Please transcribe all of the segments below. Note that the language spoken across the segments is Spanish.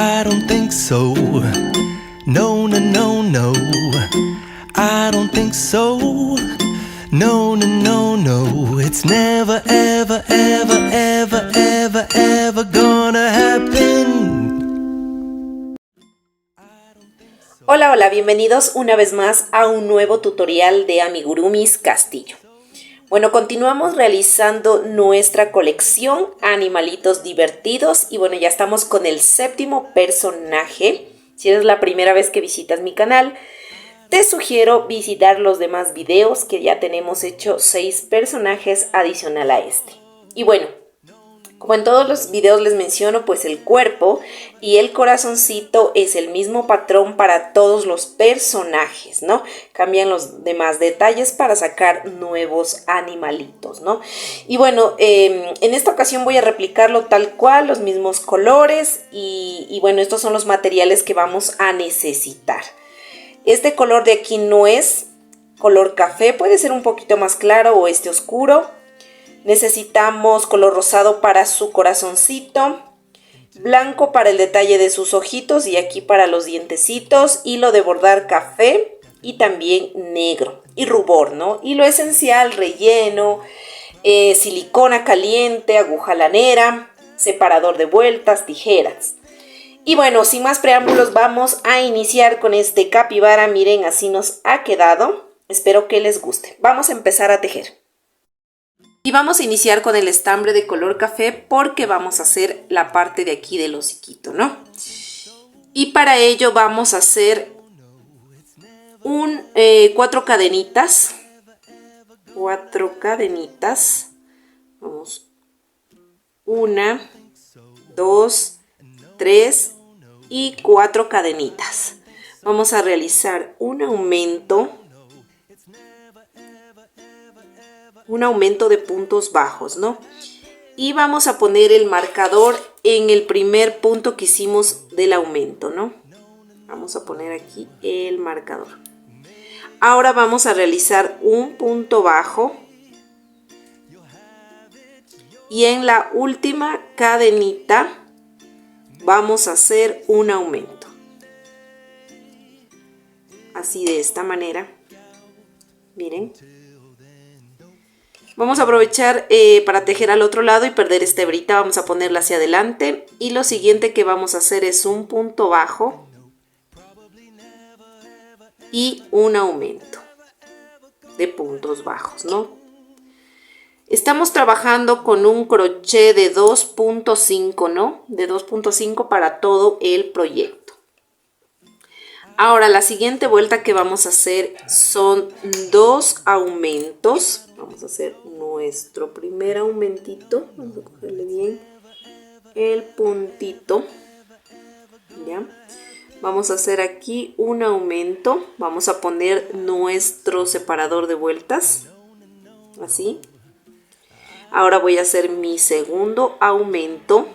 I don't think so. No, no, no, no. I don't think so. No, no, no, no. It's never, ever, ever, ever, ever, ever gonna happen. Hola, hola, bienvenidos una vez más a un nuevo tutorial de Amigurumis Castillo. Bueno, continuamos realizando nuestra colección Animalitos Divertidos y bueno, ya estamos con el 7º personaje. Si eres la primera vez que visitas mi canal, te sugiero visitar los demás videos que ya tenemos hecho 6 personajes adicional a este. Y bueno, como en todos los videos les menciono, pues el cuerpo y el corazoncito es el mismo patrón para todos los personajes, ¿no? Cambian los demás detalles para sacar nuevos animalitos, ¿no? Y bueno, en esta ocasión voy a replicarlo tal cual, los mismos colores y bueno, estos son los materiales que vamos a necesitar. Este color de aquí no es color café, puede ser un poquito más claro o este oscuro. Necesitamos color rosado para su corazoncito, blanco para el detalle de sus ojitos y aquí para los dientecitos, hilo de bordar café y también negro y rubor, ¿no? Hilo esencial, relleno, silicona caliente, aguja lanera, separador de vueltas, tijeras. Y bueno, sin más preámbulos, vamos a iniciar con este capibara. Miren, así nos ha quedado. Espero que les guste. Vamos a empezar a tejer. Y vamos a iniciar con el estambre de color café porque vamos a hacer la parte de aquí del hociquito, ¿no? Y para ello vamos a hacer 4 cadenitas. 4 cadenitas. Vamos. 1, 2, 3 y 4 cadenitas. Vamos a realizar un aumento de puntos bajos, ¿no? Y vamos a poner el marcador en el primer punto que hicimos del aumento, ¿no? Vamos a poner aquí el marcador. Ahora vamos a realizar un punto bajo y en la última cadenita vamos a hacer un aumento. Así de esta manera. Miren. Vamos a aprovechar para tejer al otro lado y perder esta hebrita. Vamos a ponerla hacia adelante. Y lo siguiente que vamos a hacer es un punto bajo y un aumento de puntos bajos, ¿no? Estamos trabajando con un crochet de 2.5, ¿no? De 2.5 para todo el proyecto. Ahora, la siguiente vuelta que vamos a hacer son 2 aumentos. Vamos a hacer nuestro primer aumentito. Vamos a cogerle bien el puntito. ¿Ya? Vamos a hacer aquí un aumento. Vamos a poner nuestro separador de vueltas. Así. Ahora voy a hacer mi segundo aumento.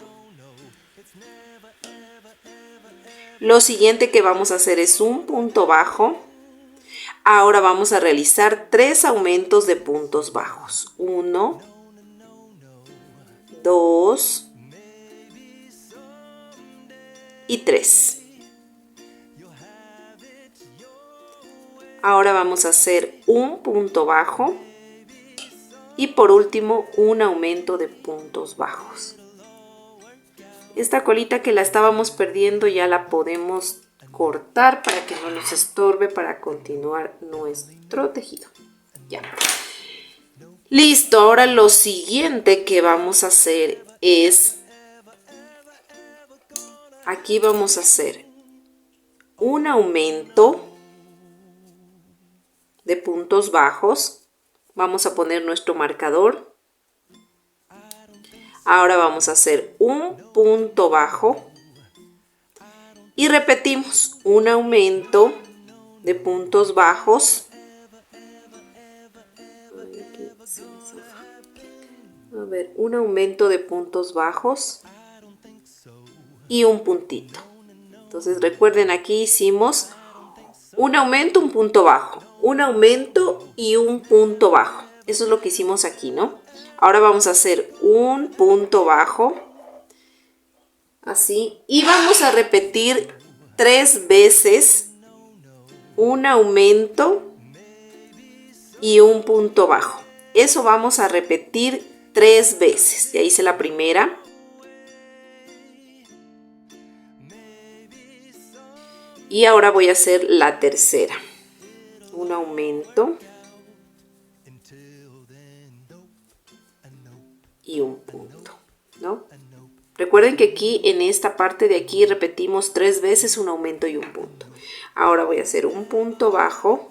Lo siguiente que vamos a hacer es un punto bajo. Ahora vamos a realizar 3 aumentos de puntos bajos. 1, 2 y 3. Ahora vamos a hacer un punto bajo. Y por último, un aumento de puntos bajos. Esta colita que la estábamos perdiendo ya la podemos cortar para que no nos estorbe para continuar nuestro tejido. Ya. Listo, ahora lo siguiente que vamos a hacer es, aquí vamos a hacer un aumento de puntos bajos. Vamos a poner nuestro marcador. Ahora vamos a hacer un punto bajo y repetimos un aumento de puntos bajos. A ver, un aumento de puntos bajos y un puntito. Entonces recuerden, aquí hicimos un aumento, un punto bajo, un aumento y un punto bajo. Eso es lo que hicimos aquí, ¿no? Ahora vamos a hacer un punto bajo, así, y vamos a repetir 3 veces un aumento y un punto bajo. Eso vamos a repetir 3 veces. Ya hice la primera. Y ahora voy a hacer la tercera. Un aumento y un punto, ¿no? Recuerden que aquí, en esta parte de aquí, repetimos 3 veces un aumento y un punto. Ahora voy a hacer un punto bajo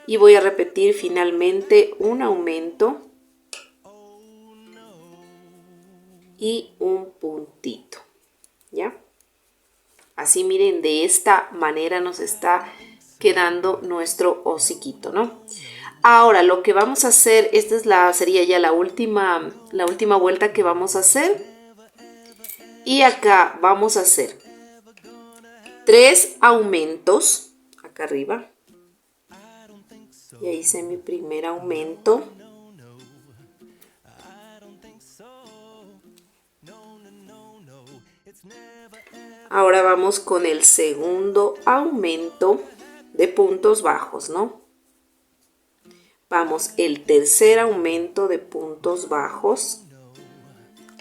y voy a repetir finalmente un aumento y un puntito, ¿ya? Así miren, de esta manera nos está quedando nuestro hociquito, ¿no? Ahora lo que vamos a hacer, sería ya la última vuelta que vamos a hacer. Y acá vamos a hacer 3 aumentos, acá arriba. Ya hice mi primer aumento. Ahora vamos con el segundo aumento de puntos bajos, ¿no? Vamos el tercer aumento de puntos bajos.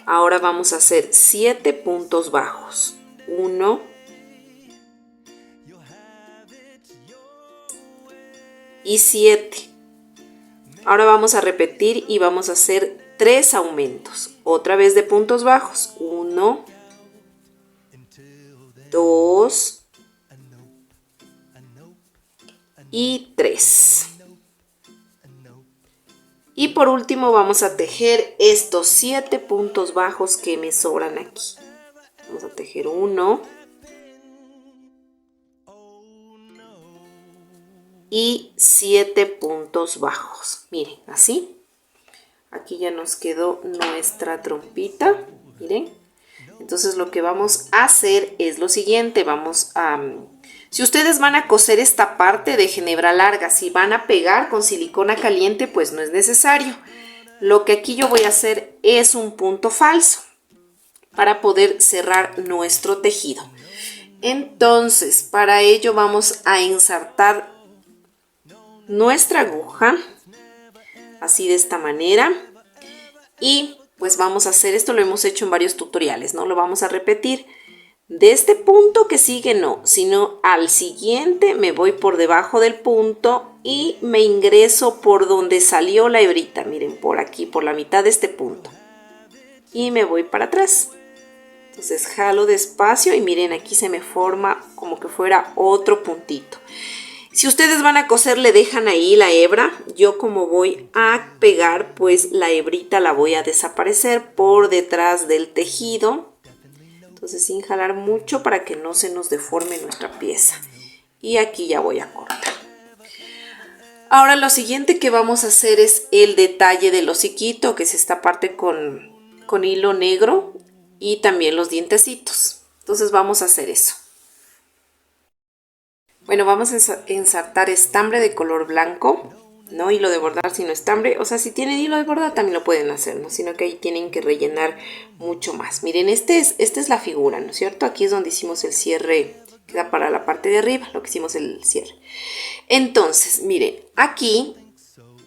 Ahora vamos a hacer 7 puntos bajos. 1, y 7. Ahora vamos a repetir y vamos a hacer 3 aumentos. Otra vez de puntos bajos. 1, 2 y 3. Y por último vamos a tejer estos 7 puntos bajos que me sobran aquí. Vamos a tejer 1 y 7 puntos bajos. Miren, así. Aquí ya nos quedó nuestra trompita. Miren. Entonces lo que vamos a hacer es lo siguiente. Vamos a... Si ustedes van a coser esta parte, dejen hebra larga. Si van a pegar con silicona caliente, pues no es necesario. Lo que aquí yo voy a hacer es un punto falso para poder cerrar nuestro tejido. Entonces, para ello vamos a ensartar nuestra aguja, así de esta manera. Y pues vamos a hacer esto, lo hemos hecho en varios tutoriales, ¿no? Lo vamos a repetir. De este punto que sigue no, sino al siguiente me voy por debajo del punto y me ingreso por donde salió la hebrita. Miren, por aquí, por la mitad de este punto. Y me voy para atrás. Entonces jalo despacio y miren, aquí se me forma como que fuera otro puntito. Si ustedes van a coser, le dejan ahí la hebra. Yo como voy a pegar, pues la hebrita la voy a desaparecer por detrás del tejido. Entonces sin jalar mucho para que no se nos deforme nuestra pieza. Y aquí ya voy a cortar. Ahora lo siguiente que vamos a hacer es el detalle del hociquito, que es esta parte con hilo negro y también los dientecitos. Entonces vamos a hacer eso. Bueno, vamos a ensartar estambre de color blanco, no hilo de bordar sino estambre. O sea, si tienen hilo de bordar también lo pueden hacer, ¿no? Sino que ahí tienen que rellenar mucho más. Miren, esta es la figura, ¿no es cierto? Aquí es donde hicimos el cierre, queda para la parte de arriba, lo que hicimos el cierre. Entonces, miren, aquí,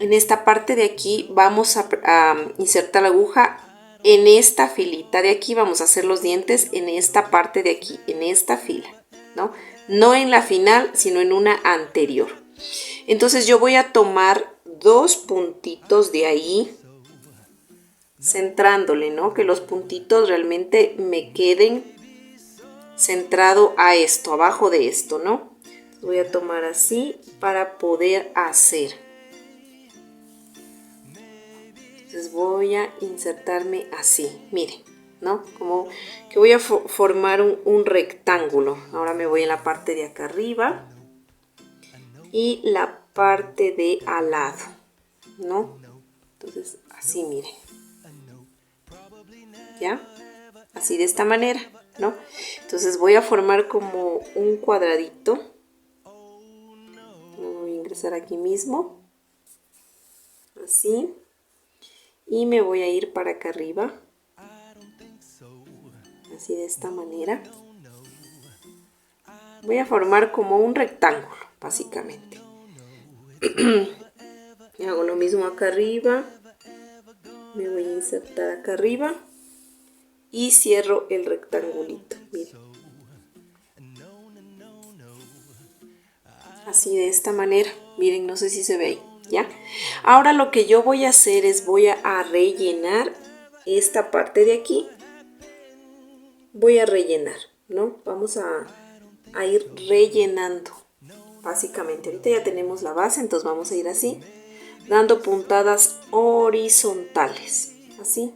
en esta parte de aquí, vamos a insertar la aguja en esta filita de aquí. Vamos a hacer los dientes en esta parte de aquí, en esta fila, ¿no? No en la final, sino en una anterior. Entonces yo voy a tomar 2 puntitos de ahí, centrándole, ¿no? Que los puntitos realmente me queden centrado a esto, abajo de esto, ¿no? Voy a tomar así para poder hacer. Entonces voy a insertarme así, miren, ¿no? Como que voy a formar un rectángulo. Ahora me voy en la parte de acá arriba y la parte de al lado, ¿no? Entonces así, miren, ¿ya? Así de esta manera, ¿no? Entonces voy a formar como un cuadradito. Voy a ingresar aquí mismo, así, y me voy a ir para acá arriba. así de esta manera. Voy a formar como un rectángulo, básicamente. Hago lo mismo acá arriba. Me voy a insertar acá arriba. Y cierro el rectangulito, miren. Así de esta manera. Miren, no sé si se ve ahí, ¿ya? Ahora lo que yo voy a hacer es voy a rellenar esta parte de aquí. Voy a rellenar, ¿no? Vamos a ir rellenando. Básicamente, ahorita ya tenemos la base, entonces vamos a ir así, dando puntadas horizontales, así.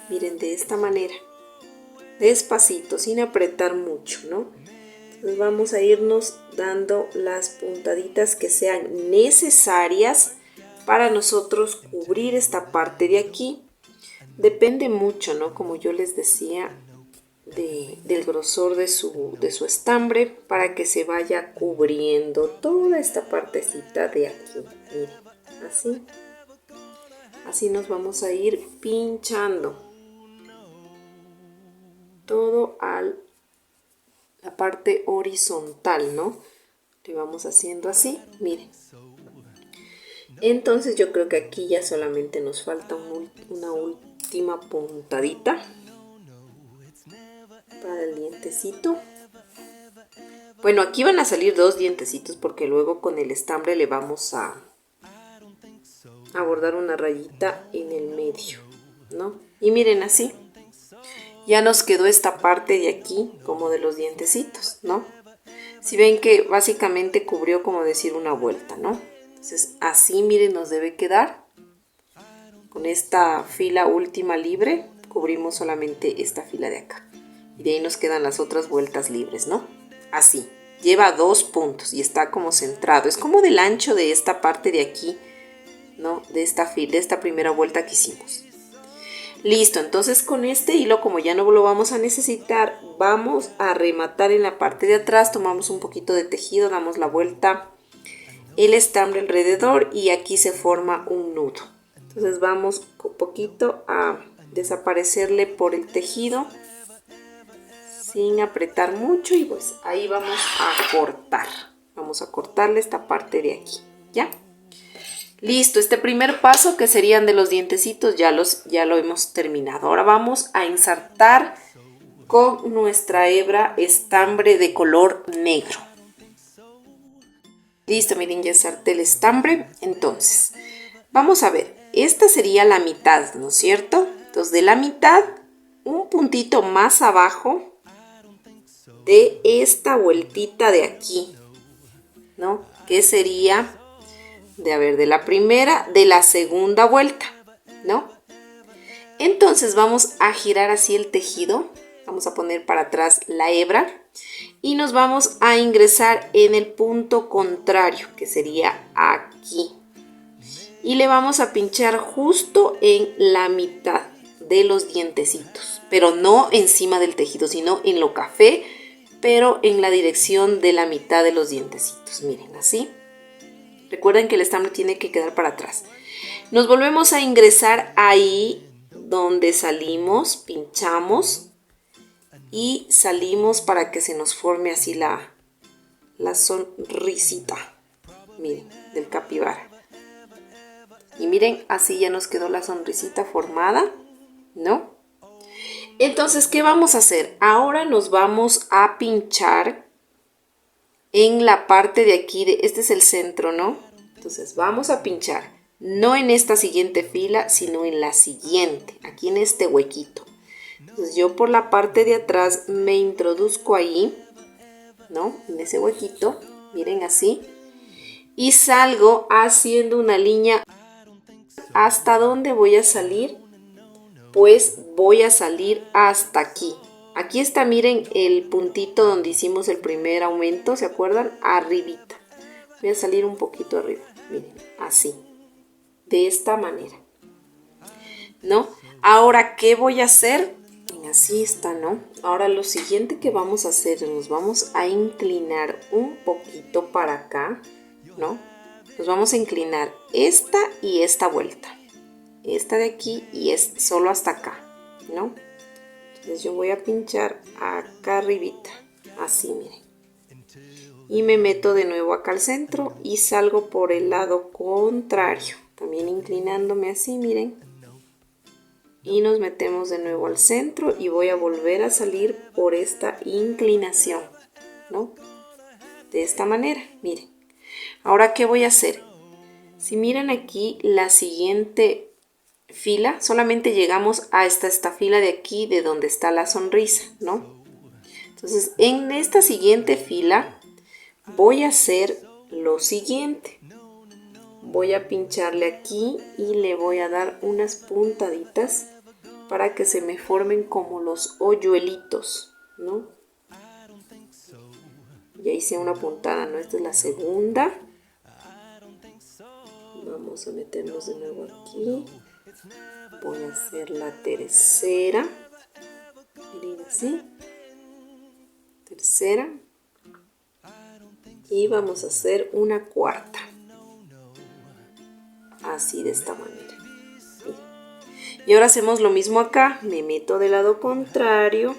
Miren, de esta manera, despacito, sin apretar mucho, ¿no? Entonces vamos a irnos dando las puntaditas que sean necesarias para nosotros cubrir esta parte de aquí. Depende mucho, ¿no? Como yo les decía, del grosor de su estambre, para que se vaya cubriendo toda esta partecita de aquí. Miren, así. Así nos vamos a ir pinchando todo a la parte horizontal, ¿no? Le vamos haciendo así, miren. Entonces yo creo que aquí ya solamente nos falta una última puntadita para el dientecito. Bueno, aquí van a salir dos dientecitos porque luego con el estambre le vamos a bordar una rayita en el medio, ¿no? Y miren, así ya nos quedó esta parte de aquí como de los dientecitos, ¿no? Si ven que básicamente cubrió, como decir, una vuelta, ¿no? Entonces así, miren, nos debe quedar. Con esta fila última libre cubrimos solamente esta fila de acá. Y de ahí nos quedan las otras vueltas libres, ¿no? Así. Lleva 2 puntos y está como centrado. Es como del ancho de esta parte de aquí, ¿no? De esta primera vuelta que hicimos. Listo, entonces con este hilo, como ya no lo vamos a necesitar, vamos a rematar en la parte de atrás. Tomamos un poquito de tejido, damos la vuelta, el estambre alrededor y aquí se forma un nudo. Entonces vamos un poquito a desaparecerle por el tejido sin apretar mucho y pues ahí vamos a cortar. Vamos a cortarle esta parte de aquí, ¿ya? Listo, este primer paso que serían de los dientecitos ya lo hemos terminado. Ahora vamos a ensartar con nuestra hebra estambre de color negro. Listo, miren, ya ensarté el estambre. Entonces, vamos a ver, esta sería la mitad, ¿no es cierto? Entonces, de la mitad, un puntito más abajo de esta vueltita de aquí, ¿no? Que sería de la primera, de la segunda vuelta, ¿no? Entonces vamos a girar así el tejido, vamos a poner para atrás la hebra y nos vamos a ingresar en el punto contrario, que sería aquí. Y le vamos a pinchar justo en la mitad de los dientecitos, pero no encima del tejido, sino en lo café, pero en la dirección de la mitad de los dientecitos. Miren, así. Recuerden que el estambre tiene que quedar para atrás. Nos volvemos a ingresar ahí donde salimos, pinchamos y salimos para que se nos forme así la sonrisita, miren, del capibara. Y miren, así ya nos quedó la sonrisita formada, ¿no? Entonces, ¿qué vamos a hacer? Ahora nos vamos a pinchar en la parte de aquí, este es el centro, ¿no? Entonces vamos a pinchar, no en esta siguiente fila, sino en la siguiente, aquí en este huequito. Entonces yo por la parte de atrás me introduzco ahí, ¿no? En ese huequito, miren, así. Y salgo haciendo una línea. ¿Hasta dónde voy a salir? Pues voy a salir hasta aquí. Aquí está, miren, el puntito donde hicimos el primer aumento, ¿se acuerdan? Arribita. Voy a salir un poquito arriba, miren, así. De esta manera, ¿no? Ahora, ¿qué voy a hacer? Así está, ¿no? Ahora lo siguiente que vamos a hacer, nos vamos a inclinar un poquito para acá, ¿no? Nos vamos a inclinar esta y esta vuelta. Esta de aquí y es solo hasta acá, ¿no? Entonces yo voy a pinchar acá arribita, así miren. Y me meto de nuevo acá al centro y salgo por el lado contrario, también inclinándome así, miren. Y nos metemos de nuevo al centro y voy a volver a salir por esta inclinación, ¿no? De esta manera, miren. Ahora, ¿qué voy a hacer? Si miran aquí la siguiente fila, solamente llegamos a esta fila de aquí, de donde está la sonrisa, ¿no? Entonces, en esta siguiente fila voy a hacer lo siguiente. Voy a pincharle aquí y le voy a dar unas puntaditas para que se me formen como los hoyuelitos, ¿no? Ya hice una puntada, ¿no? Esta es la segunda. Vamos a meternos de nuevo aquí. Voy a hacer la tercera. Miren así. Tercera. Y vamos a hacer una cuarta. Así, de esta manera. Miren. Y ahora hacemos lo mismo acá. Me meto del lado contrario,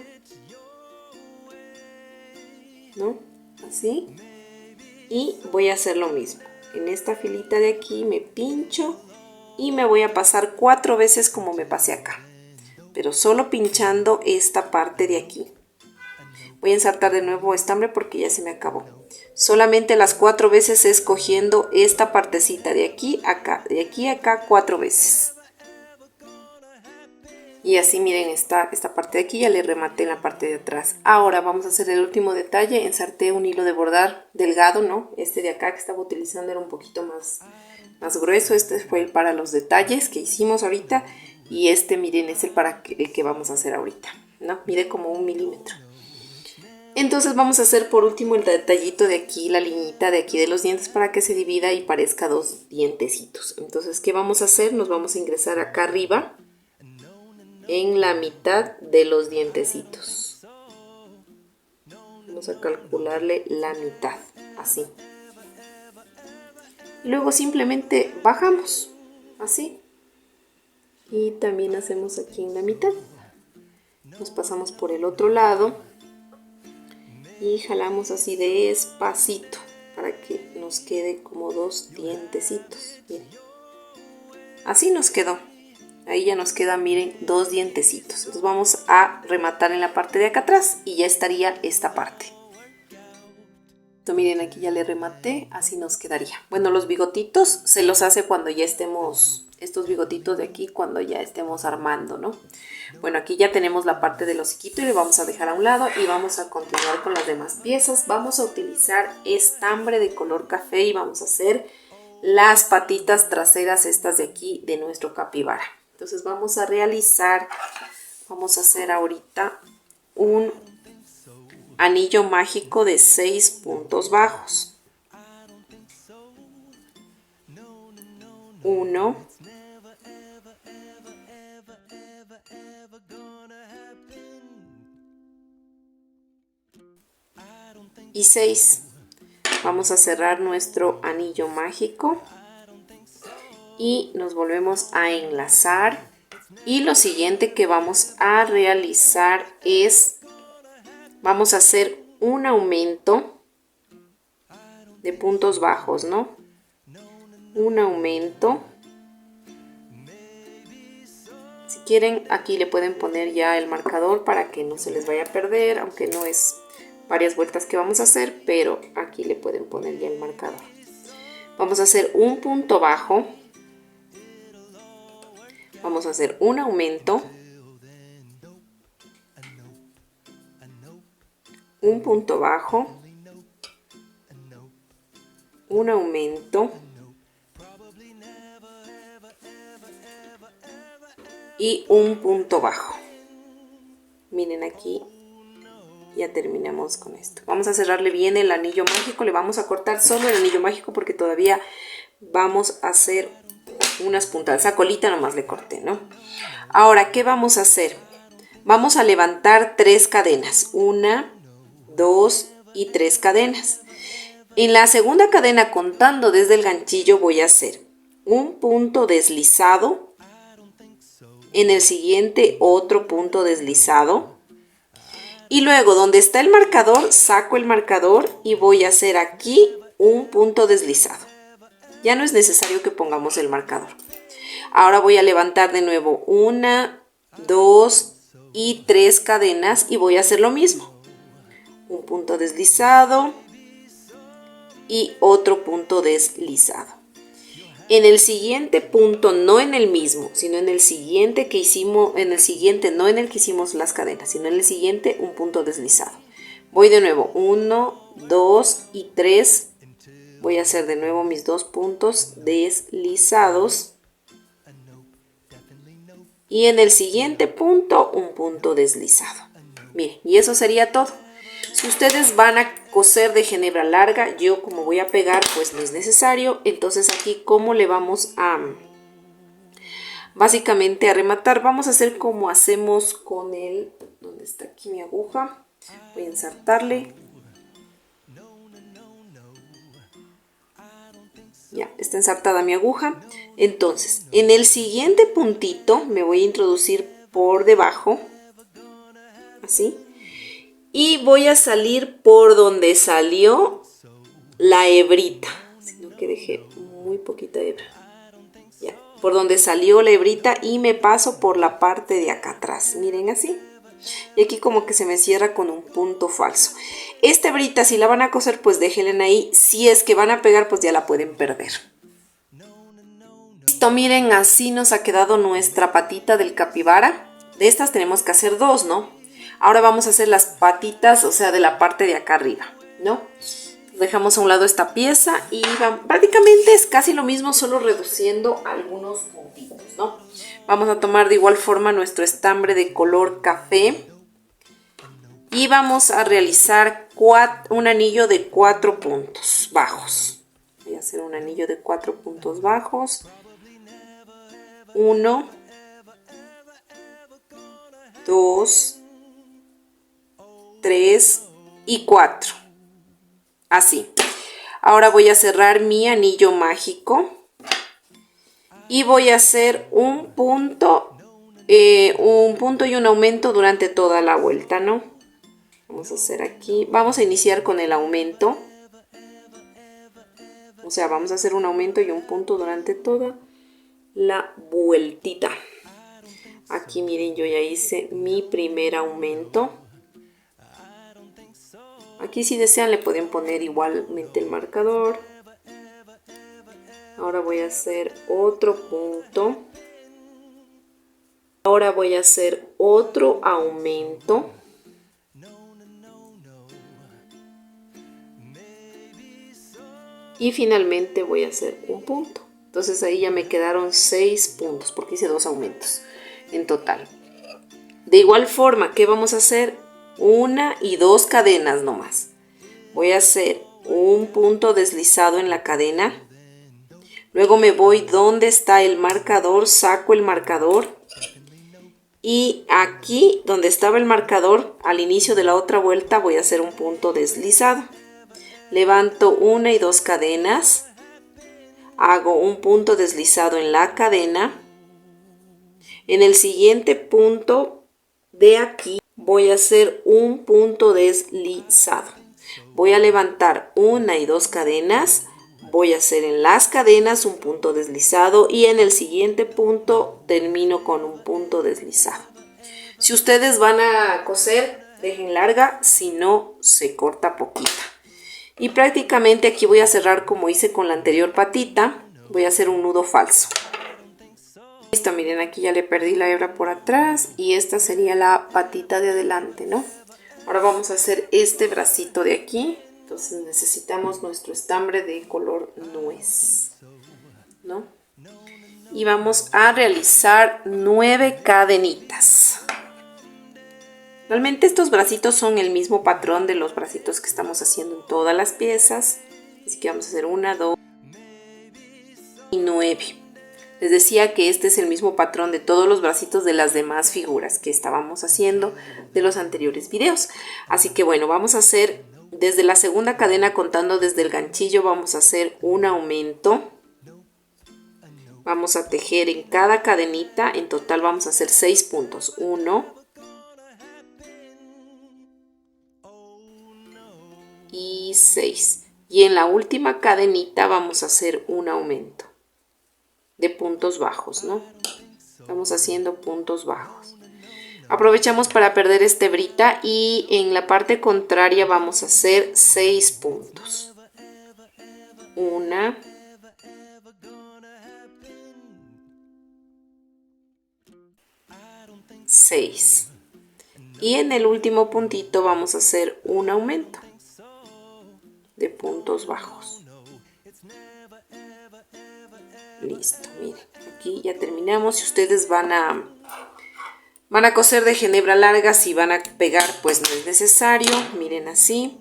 ¿no? Así. Y voy a hacer lo mismo. En esta filita de aquí me pincho y me voy a pasar 4 veces como me pasé acá, pero solo pinchando esta parte de aquí. Voy a ensartar de nuevo estambre porque ya se me acabó. Solamente las 4 veces escogiendo esta partecita de aquí a acá, de aquí a acá 4 veces. Y así miren esta parte de aquí, ya le rematé en la parte de atrás. Ahora vamos a hacer el último detalle. Ensarté un hilo de bordar delgado, ¿no? Este de acá que estaba utilizando era un poquito más grueso. Este fue el para los detalles que hicimos ahorita. Y este, miren, es el que vamos a hacer ahorita, ¿no? Mide como 1 milímetro. Entonces vamos a hacer por último el detallito de aquí, la liñita de aquí de los dientes para que se divida y parezca 2 dientecitos. Entonces, ¿qué vamos a hacer? Nos vamos a ingresar acá arriba en la mitad de los dientecitos. Vamos a calcularle la mitad, así. Luego simplemente bajamos, así. Y también hacemos aquí en la mitad. Nos pasamos por el otro lado y jalamos así despacito para que nos quede como 2 dientecitos. Miren. Así nos quedó. Ahí ya nos quedan, miren, 2 dientecitos. Entonces vamos a rematar en la parte de acá atrás y ya estaría esta parte. Entonces, miren, aquí ya le rematé, así nos quedaría. Bueno, los bigotitos se los hace cuando ya estemos, estos bigotitos de aquí, cuando ya estemos armando, ¿no? Bueno, aquí ya tenemos la parte del hociquito y le vamos a dejar a un lado y vamos a continuar con las demás piezas. Vamos a utilizar estambre de color café y vamos a hacer las patitas traseras estas de aquí de nuestro capibara. Entonces vamos a hacer ahorita un anillo mágico de 6 puntos bajos. 1, 6. Vamos a cerrar nuestro anillo mágico. Y nos volvemos a enlazar y lo siguiente que vamos a realizar es, vamos a hacer un aumento de puntos bajos, ¿no? Un aumento. Si quieren, aquí le pueden poner ya el marcador para que no se les vaya a perder, aunque no es varias vueltas que vamos a hacer, pero aquí le pueden poner ya el marcador. Vamos a hacer un punto bajo. Vamos a hacer un aumento, un punto bajo, un aumento y un punto bajo. Miren aquí, ya terminamos con esto. Vamos a cerrarle bien el anillo mágico, le vamos a cortar solo el anillo mágico porque todavía vamos a hacer unas puntadas, esa colita nomás le corté, ¿no? Ahora, ¿qué vamos a hacer? Vamos a levantar 3 cadenas, 1, 2 y 3 cadenas. En la segunda cadena, contando desde el ganchillo, voy a hacer un punto deslizado, en el siguiente otro punto deslizado, Y luego donde está el marcador, saco el marcador y voy a hacer aquí un punto deslizado. Ya no es necesario que pongamos el marcador. Ahora voy a levantar de nuevo 1, 2 y 3 cadenas y voy a hacer lo mismo. Un punto deslizado y otro punto deslizado. En el siguiente punto, no en el mismo, sino en el siguiente que hicimos, en el siguiente, no en el que hicimos las cadenas, sino en el siguiente, un punto deslizado. Voy de nuevo, 1, 2 y 3. Voy a hacer de nuevo mis 2 puntos deslizados. Y en el siguiente punto, un punto deslizado. Bien, y eso sería todo. Si ustedes van a coser de ginebra larga, yo como voy a pegar, pues no es necesario. Entonces aquí, ¿cómo le vamos a básicamente a rematar? Vamos a hacer como hacemos con el... ¿Dónde está aquí mi aguja? Voy a insertarle. Ya, está ensartada mi aguja. Entonces, en el siguiente puntito me voy a introducir por debajo. Así. Y voy a salir por donde salió la hebrita. Sino que dejé muy poquita hebra. Ya, por donde salió la hebrita y me paso por la parte de acá atrás. Miren así. Y aquí como que se me cierra con un punto falso. Esta hebrita, si la van a coser, pues déjenla ahí. Si es que van a pegar, pues ya la pueden perder. Listo, miren, así nos ha quedado nuestra patita del capibara. De estas tenemos que hacer 2, ¿no? Ahora vamos a hacer las patitas, o sea, de la parte de acá arriba, ¿no? Dejamos a un lado esta pieza y prácticamente es casi lo mismo, solo reduciendo algunos puntitos, ¿no? Vamos a tomar de igual forma nuestro estambre de color café y vamos a realizar un anillo de 4 puntos bajos. Voy a hacer un anillo de 4 puntos bajos. 1, 2, 3 y 4. Así. Ahora voy a cerrar mi anillo mágico y voy a hacer un punto y un aumento durante toda la vuelta, ¿no? Vamos a hacer aquí, vamos a iniciar con el aumento. O sea, vamos a hacer un aumento y un punto durante toda la vueltita. Aquí miren, yo ya hice mi primer aumento. Aquí si desean le pueden poner igualmente el marcador. Ahora voy a hacer otro punto. Ahora voy a hacer otro aumento. Y finalmente voy a hacer un punto. Entonces ahí ya me quedaron 6 puntos porque hice 2 aumentos en total. De igual forma, ¿qué vamos a hacer? 1 y 2 cadenas nomás. Voy a hacer un punto deslizado en la cadena. Luego me voy donde está el marcador, saco el marcador. Y aquí donde estaba el marcador, al inicio de la otra vuelta, voy a hacer un punto deslizado. Levanto 1 y 2 cadenas. Hago un punto deslizado en la cadena. En el siguiente punto de aquí voy a hacer un punto deslizado. Voy a levantar 1 y 2 cadenas. Voy a hacer en las cadenas un punto deslizado y en el siguiente punto termino con un punto deslizado. Si ustedes van a coser, dejen larga, si no se corta poquita. Y prácticamente aquí voy a cerrar como hice con la anterior patita. Voy a hacer un nudo falso. Listo, miren, aquí ya le perdí la hebra por atrás y esta sería la patita de adelante, ¿no? Ahora vamos a hacer este bracito de aquí. Entonces necesitamos nuestro estambre de color nuez, ¿no? Y vamos a realizar 9 cadenitas. Realmente estos bracitos son el mismo patrón de los bracitos que estamos haciendo en todas las piezas. Así que vamos a hacer 1, 2 y 9. Les decía que este es el mismo patrón de todos los bracitos de las demás figuras que estábamos haciendo de los anteriores videos. Así que bueno, vamos a hacer desde la segunda cadena, contando desde el ganchillo, vamos a hacer un aumento. Vamos a tejer en cada cadenita, en total vamos a hacer 6 puntos. 1, y 6. Y en la última cadenita vamos a hacer un aumento de puntos bajos, ¿no? Estamos haciendo puntos bajos. Aprovechamos para perder esta hebrita y en la parte contraria vamos a hacer 6 puntos. 1, 6. Y en el último puntito vamos a hacer un aumento de puntos bajos. Listo, miren, aquí ya terminamos. Si ustedes van a coser de hebra larga, si van a pegar pues no es necesario. Miren así,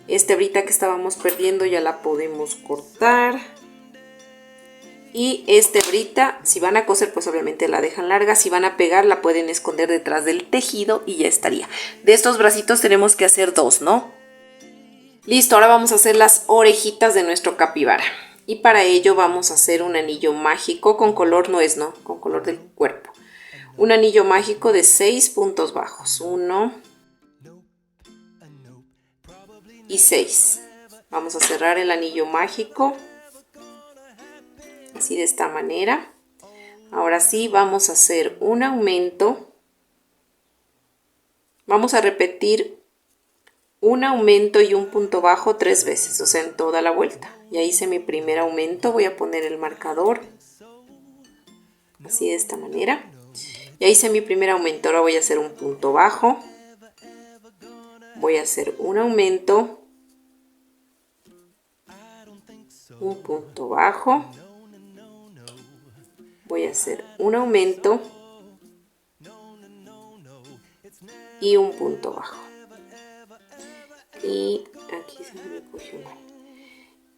esta hebrita que estábamos perdiendo ya la podemos cortar. Y esta hebrita, si van a coser pues obviamente la dejan larga, si van a pegar la pueden esconder detrás del tejido y ya estaría. De estos bracitos tenemos que hacer 2, ¿no? Listo, ahora vamos a hacer las orejitas de nuestro capibara. Y para ello vamos a hacer un anillo mágico con color nuez, ¿no? Con color del cuerpo. Un anillo mágico de 6 puntos bajos. 1 y 6. Vamos a cerrar el anillo mágico. Así de esta manera. Ahora sí vamos a hacer un aumento. Vamos a repetir un aumento y un punto bajo 3 veces, o sea, en toda la vuelta. Ya hice mi primer aumento, voy a poner el marcador. Así de esta manera. Ya hice mi primer aumento, ahora voy a hacer un punto bajo. Voy a hacer un aumento. Un punto bajo. Voy a hacer un aumento y un punto bajo. Y aquí se me cogió mal.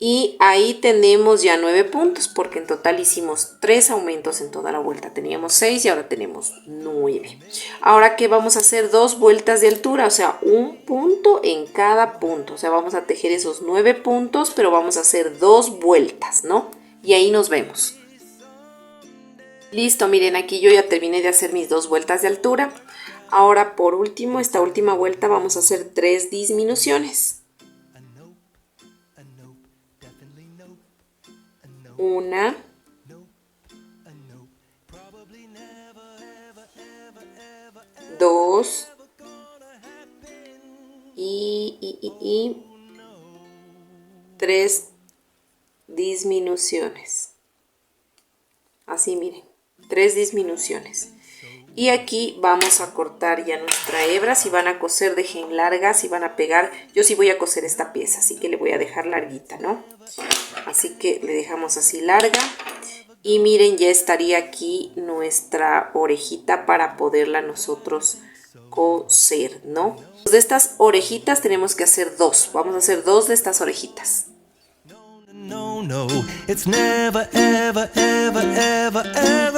Y ahí tenemos ya 9 puntos porque en total hicimos 3 aumentos en toda la vuelta. Teníamos 6 y ahora tenemos 9. Ahora que vamos a hacer 2 vueltas de altura, o sea, un punto en cada punto. O sea, vamos a tejer esos 9 puntos, pero vamos a hacer 2 vueltas, ¿no? Y ahí nos vemos. Listo, miren, aquí yo ya terminé de hacer mis 2 vueltas de altura. Ahora por último, esta última vuelta vamos a hacer 3 disminuciones. 1, 2 y 3 disminuciones. Así miren, 3 disminuciones. Y aquí vamos a cortar ya nuestra hebra. Si van a coser, dejen larga. Si van a pegar, yo sí voy a coser esta pieza, así que le voy a dejar larguita, ¿no? Así que le dejamos así larga. Y miren, ya estaría aquí nuestra orejita para poderla nosotros coser, ¿no? De estas orejitas tenemos que hacer 2. Vamos a hacer 2 de estas orejitas. No, it's never, ever, ever, ever, ever.